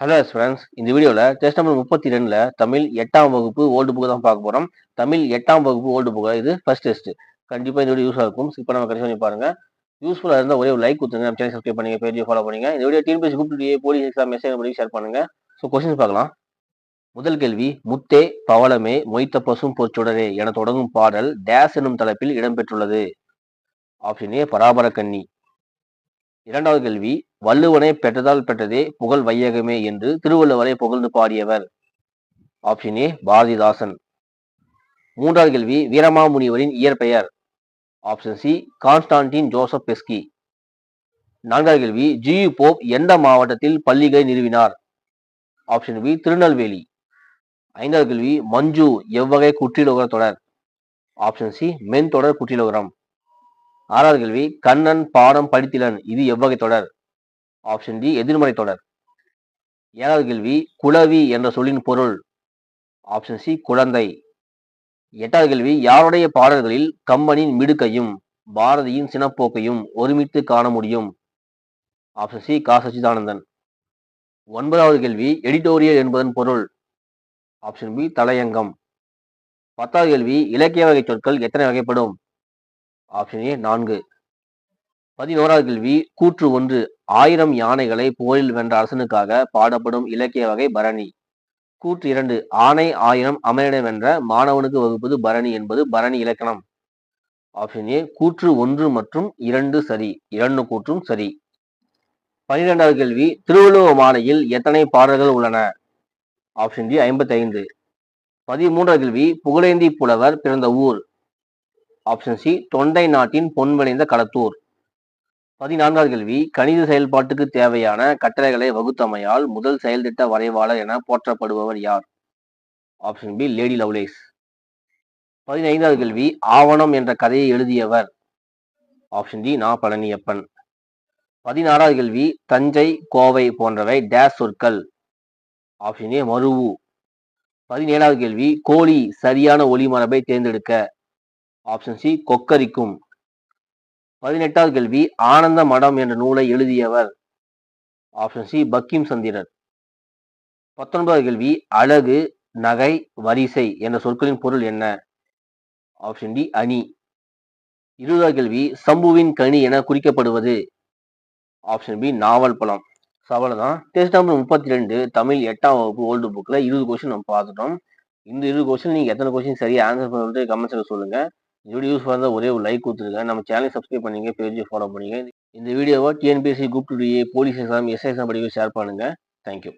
Hello friends, இந்த வீடியோவில் test number 32ல Tamil 8ஆம் வகுப்பு ஓல்டு புக்கு தான் பார்க்க போகிறோம். தமிழ் 8ஆம் வகுப்பு ஓல்டு புக்கு இது ஃபர்ஸ்ட் டெஸ்ட். கண்டிப்பாக இந்த வீடியோ யூஸாக இருக்கும். இப்போ நம்ம கடைசி பண்ணி பாருங்க. யூஸ்ஃபுல்லாக இருந்தால் ஒரே ஒரு லைக் கொடுத்துருங்க. நம்ம சேனல் சப்ஸ்கிரைப் பண்ணுங்க, பேஜை ஃபாலோ பண்ணுங்க. இந்த video TNPSC group two police exam message பண்ணி ஷேர் பண்ணுங்க. ஸோ கொஸ்டின்ஸ் பார்க்கலாம். முதல் கேள்வி, முத்தே பவளமே மொய்த்த பசும் பொற்சுடரே என தொடங்கும் பாடல் டேஸ் என்னும் தலைப்பில் இடம்பெற்றுள்ளது. ஆப்ஷன் ஏ பராபர கன்னி. இரண்டாவது கேள்வி, வள்ளுவனை பெற்றதால் பெற்றதே புகழ் வையகமே என்று திருவள்ளுவரை புகழ்ந்து பாடியவர். Option A Bharathidasan. மூன்றாவது கேள்வி, வீரமாமுனிவரின் இயற்பெயர். Option C Constantine Joseph Beschi. நான்காவது கேள்வி, ஜியு போப் எந்த மாவட்டத்தில் பள்ளிகளை நிறுவினார். Option B Tirunelveli. ஐந்தாவது கேள்வி, மஞ்சு எவ்வகை குற்றியலுகர தொடர். ஆப்ஷன் சி மென் தொடர் குற்றியலுகரம். ஆறாவது கேள்வி, கண்ணன் பாடம் படித்திலன் இது எவ்வகை தொடர். ஆப்ஷன் டி எதிர்மறை தொடர். ஏழாவது கேள்வி, குளவி என்ற சொல்லின் பொருள். ஆப்ஷன் சி குழந்தை. எட்டாவது கேள்வி, யாருடைய பாடல்களில் கம்பனின் மிடுக்கையும் பாரதியின் சினப்போக்கையும் ஒருமித்து காண முடியும். ஆப்ஷன் சி கா சச்சிதானந்தன். ஒன்பதாவது கேள்வி, எடிட்டோரியல் என்பதன் பொருள். ஆப்ஷன் பி தலையங்கம். பத்தாவது கேள்வி, இலக்கிய வகை சொற்கள் எத்தனை வகைப்படும். Option A 4. 11வது கேள்வி, கூற்று 1 1000 யானைகளை போரில் வென்ற அரசனுக்காக பாடப்படும் இலக்கிய வகை பரணி. கூற்று 2 ஆணை 1000 அமரனை வென்ற மாணவனுக்கு வகுப்பது பரணி என்பது பரணி இலக்கணம். ஆப்ஷன் ஏ கூற்று 1 மற்றும் 2 சரி, 2 கூற்றும் சரி. 12வது கேள்வி, திருவள்ளுவ மாலையில் எத்தனை பாடல்கள் உள்ளன. Option D 55. 13வது கேள்வி, புகழேந்தி புலவர் பிறந்த ஊர். ஆப்ஷன் சி தொண்டை நாட்டின் பொன் விளைந்த களத்தூர். 14வது கேள்வி, கணித செயல்பாட்டுக்கு தேவையான கட்டளைகளை வகுத்தமையால் முதல் செயல்திட்ட வரைவாளர் என போற்றப்படுபவர் யார். Option B lady Lovelace. 15வது கேள்வி, ஆவணம் என்ற கதையை எழுதியவர். ஆப்ஷன் டி நா பழனியப்பன். 16வது கேள்வி, தஞ்சை கோவை போன்றவை டேஸ் சொற்கள். ஆப்ஷன் ஏ மருவு. 17வது கேள்வி, கோழி சரியான ஒளிமரபை தேர்ந்தெடுக்க. Option C கொக்கரிக்கும். 18வது கேள்வி, ஆனந்த மடம் என்ற நூலை எழுதியவர். Option C Bankim சந்திரர். 19வது கேள்வி, அழகு நகை வரிசை என்ற சொற்களின் பொருள் என்ன. ஆப்ஷன் டி அணி. 20வது கேள்வி, சம்புவின் கனி என குறிக்கப்படுவது. ஆப்ஷன் பி நாவல் பழம். அவ்வளவுதான். டெஸ்ட் நம்பர் 32 தமிழ் 8ஆம் வகுப்பு ஓல்டு புக்ல 20 கொஸ்டின் நம்ம பார்த்துட்டோம். இந்த 20 கொஸ்டின் நீங்க எத்தனை கொஸ்டின் சரியா ஆன்சர் பண்ணிட்டு கமெண்ட்ஸ்ல சொல்லுங்க. இந்த வீடியோ யூஸ் பண்ணா ஒரே ஒரு லைக் கொடுத்துருங்க. நம்ம சேனலை சப்ஸ்கிரைப் பண்ணீங்க, பேஜை ஃபாலோ பண்ணீங்க. இந்த வீடியோவை TNPSC group 2 police exam SI exam படிக்க ஷேர் பண்ணுங்க. தேங்க்யூ.